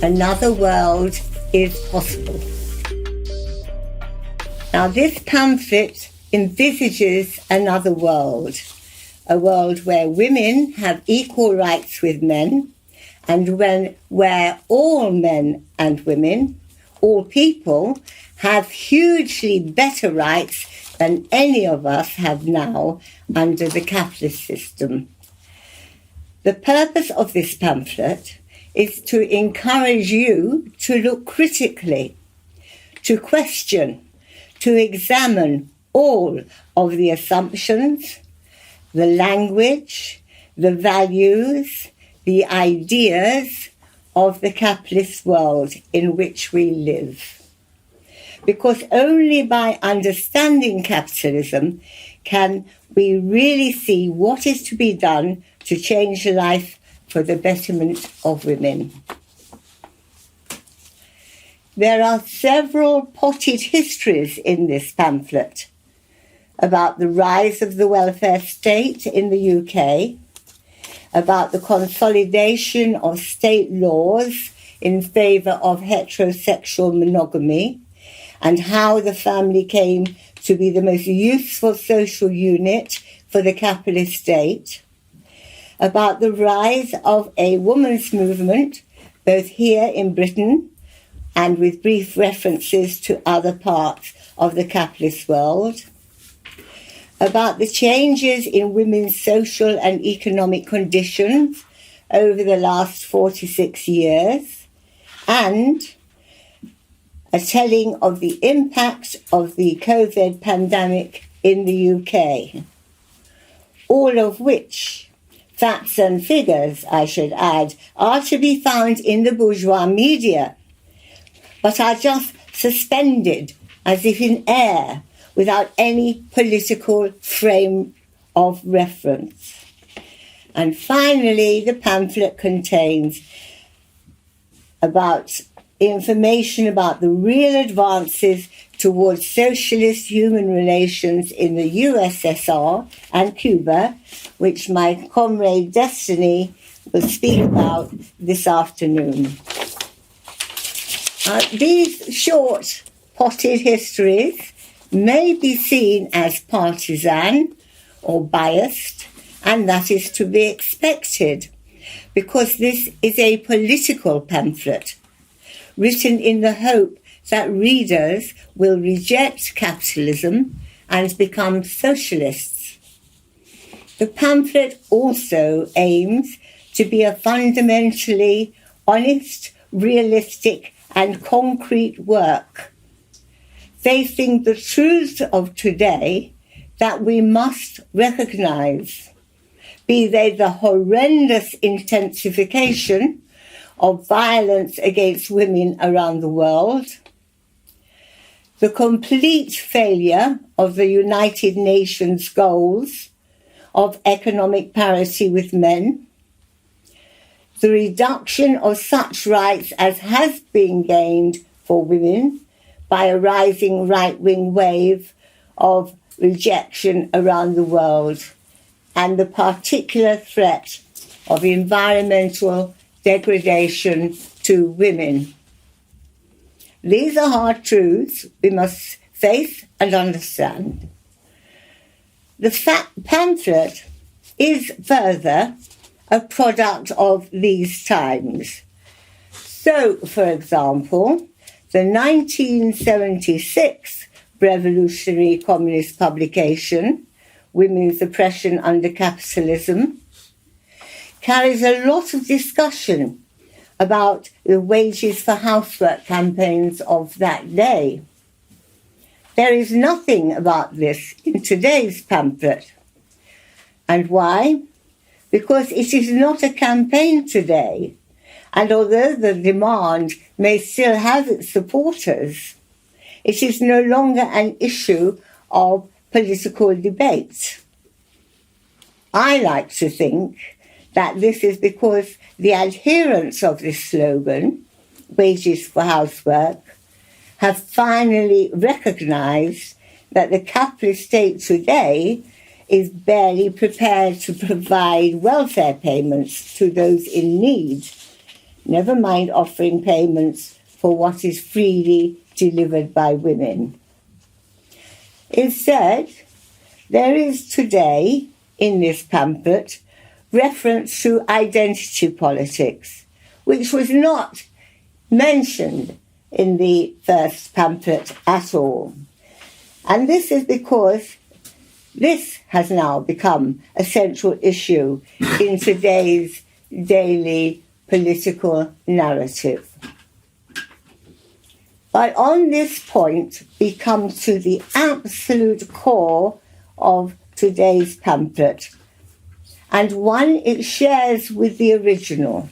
another world is possible. Now, this pamphlet envisages another world, a world where women have equal rights with men, and where all men and women, all people, have hugely better rights than any of us have now under the capitalist system. The purpose of this pamphlet is to encourage you to look critically, to question, to examine all of the assumptions, the language, the values, the ideas of the capitalist world in which we live. Because only by understanding capitalism can we really see what is to be done to change life for the betterment of women. There are several potted histories in this pamphlet about the rise of the welfare state in the UK, about the consolidation of state laws in favour of heterosexual monogamy, and how the family came to be the most useful social unit for the capitalist state, about the rise of a women's movement, both here in Britain and with brief references to other parts of the capitalist world, about the changes in women's social and economic conditions over the last 46 years, and a telling of the impact of the COVID pandemic in the UK, all of which, facts and figures, I should add, are to be found in the bourgeois media, but are just suspended as if in air without any political frame of reference. And finally, the pamphlet contains information about the real advances towards socialist human relations in the USSR and Cuba, which my comrade Destiny will speak about this afternoon. These short potted histories may be seen as partisan or biased, and that is to be expected, because this is a political pamphlet written in the hope that readers will reject capitalism and become socialists. The pamphlet also aims to be a fundamentally honest, realistic, and concrete work, facing the truths of today that we must recognize, be they the horrendous intensification of violence against women around the world, the complete failure of the United Nations goals of economic parity with men, the reduction of such rights as has been gained for women by a rising right-wing wave of rejection around the world, and the particular threat of environmental degradation to women. These are hard truths we must face and understand. The pamphlet is further a product of these times. So, for example, the 1976 revolutionary communist publication, Women's Oppression Under Capitalism, carries a lot of discussion about the wages for housework campaigns of that day. There is nothing about this in today's pamphlet. And why? Because it is not a campaign today. And although the demand may still have its supporters, it is no longer an issue of political debate. I like to think that this is because the adherents of this slogan, wages for housework, have finally recognized that the capitalist state today is barely prepared to provide welfare payments to those in need, never mind offering payments for what is freely delivered by women. Instead, there is today, in this pamphlet, reference to identity politics, which was not mentioned in the first pamphlet at all. And this is because this has now become a central issue in today's daily political narrative. But on this point, we come to the absolute core of today's pamphlet, and one it shares with the original,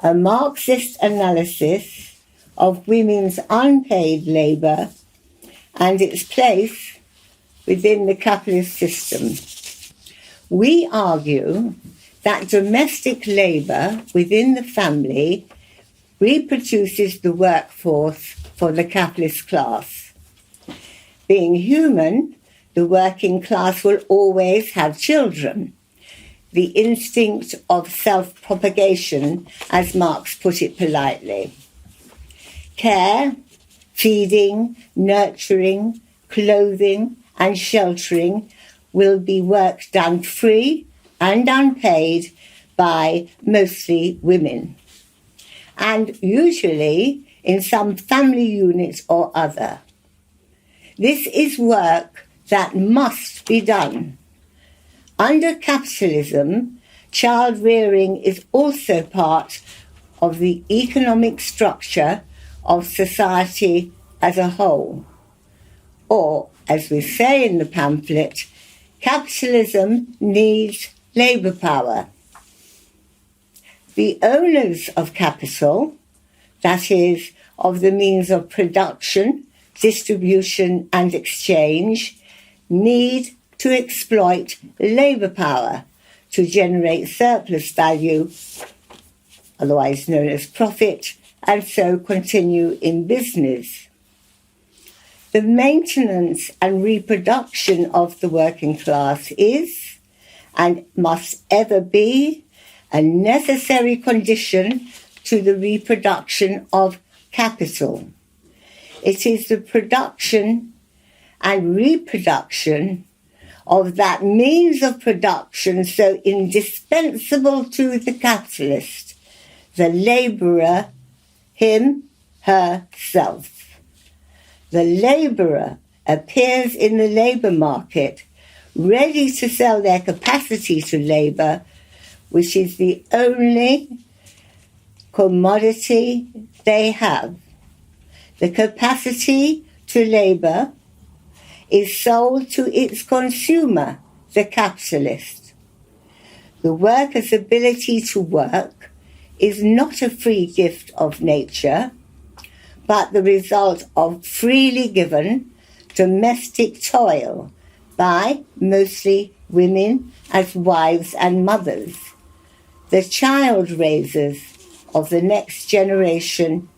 a Marxist analysis of women's unpaid labour and its place within the capitalist system. We argue that domestic labour within the family reproduces the workforce for the capitalist class. Being human, the working class will always have children. The instinct of self-propagation, as Marx put it politely. Care, feeding, nurturing, clothing, and sheltering will be work done free and unpaid by mostly women, and usually in some family unit or other. This is work that must be done. Under capitalism, child rearing is also part of the economic structure of society as a whole. Or, as we say in the pamphlet, capitalism needs labour power. The owners of capital, that is, of the means of production, distribution and exchange, need to exploit labour power to generate surplus value, otherwise known as profit, and so continue in business. The maintenance and reproduction of the working class is, and must ever be, a necessary condition to the reproduction of capital. It is the production and reproduction of that means of production so indispensable to the capitalist, the labourer, him, herself. The labourer appears in the labour market, ready to sell their capacity to labour, which is the only commodity they have. The capacity to labour is sold to its consumer, the capitalist. The worker's ability to work is not a free gift of nature, but the result of freely given domestic toil by mostly women as wives and mothers, the child raisers of the next generation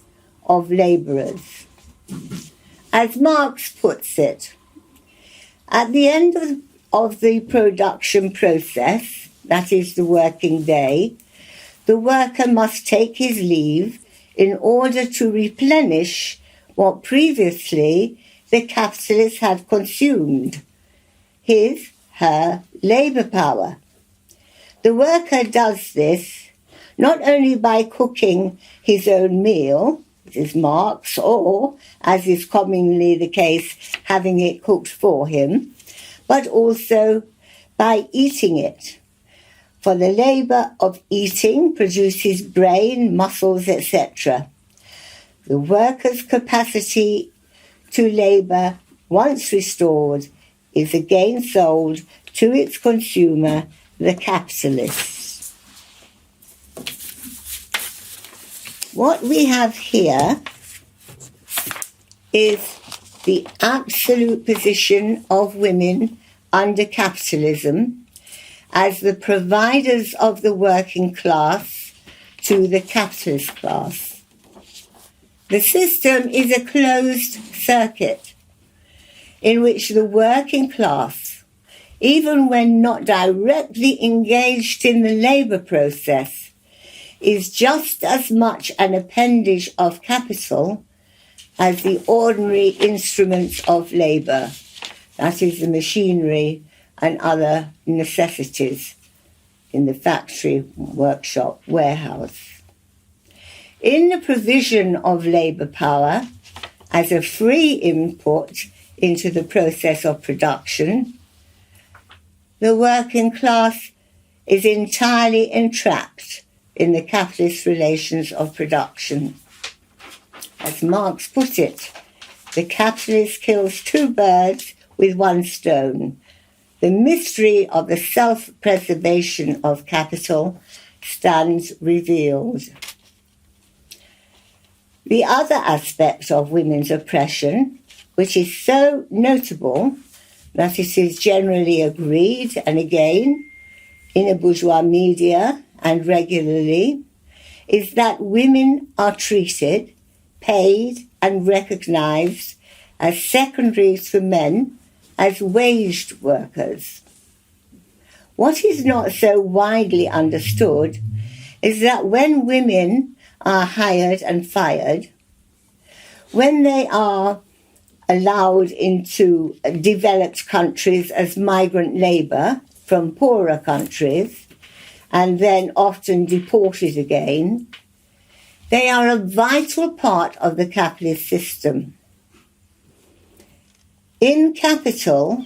of labourers. As Marx puts it, at the end of the production process, that is the working day, the worker must take his leave in order to replenish what previously the capitalist had consumed, his, her labour power. The worker does this not only by cooking his own meal, this is Marx, or, as is commonly the case, having it cooked for him, but also by eating it. For the labour of eating produces brain, muscles, etc. The worker's capacity to labour, once restored, is again sold to its consumer, the capitalist. What we have here is the absolute position of women under capitalism as the providers of the working class to the capitalist class. The system is a closed circuit in which the working class, even when not directly engaged in the labour process, is just as much an appendage of capital as the ordinary instruments of labour, that is, the machinery and other necessities in the factory, workshop, warehouse. In the provision of labour power as a free input into the process of production, the working class is entirely entrapped in the capitalist relations of production. As Marx put it, the capitalist kills two birds with one stone. The mystery of the self-preservation of capital stands revealed. The other aspect of women's oppression, which is so notable that it is generally agreed, and again, in the bourgeois media and regularly, is that women are treated, paid and recognised as secondary to men, as waged workers. What is not so widely understood is that when women are hired and fired, when they are allowed into developed countries as migrant labour from poorer countries, and then often deported again, they are a vital part of the capitalist system. In Capital,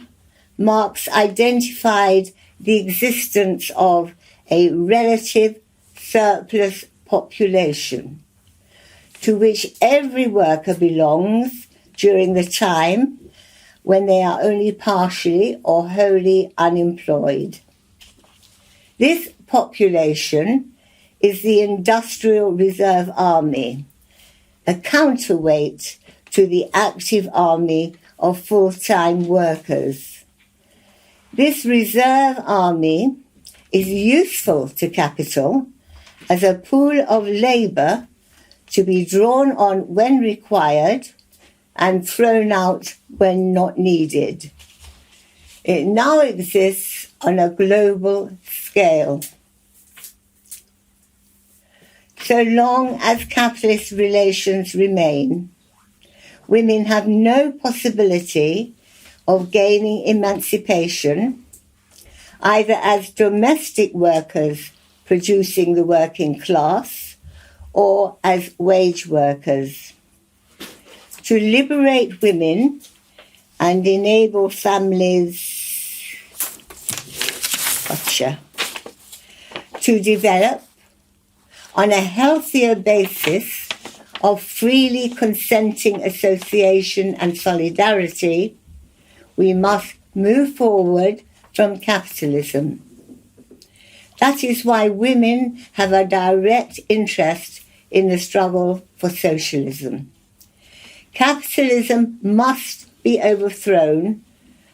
Marx identified the existence of a relative surplus population to which every worker belongs during the time when they are only partially or wholly unemployed. This population is the Industrial Reserve Army, a counterweight to the active army of full-time workers. This reserve army is useful to capital as a pool of labour to be drawn on when required and thrown out when not needed. It now exists on a global scale. So long as capitalist relations remain, women have no possibility of gaining emancipation, either as domestic workers producing the working class or as wage workers. To liberate women and enable families to develop on a healthier basis of freely consenting association and solidarity, we must move forward from capitalism. That is why women have a direct interest in the struggle for socialism. Capitalism must be overthrown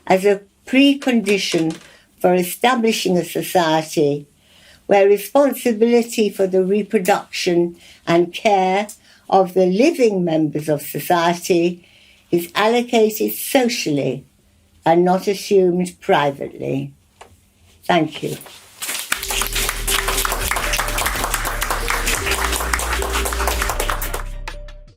as a precondition for establishing a society where responsibility for the reproduction and care of the living members of society is allocated socially and not assumed privately. Thank you.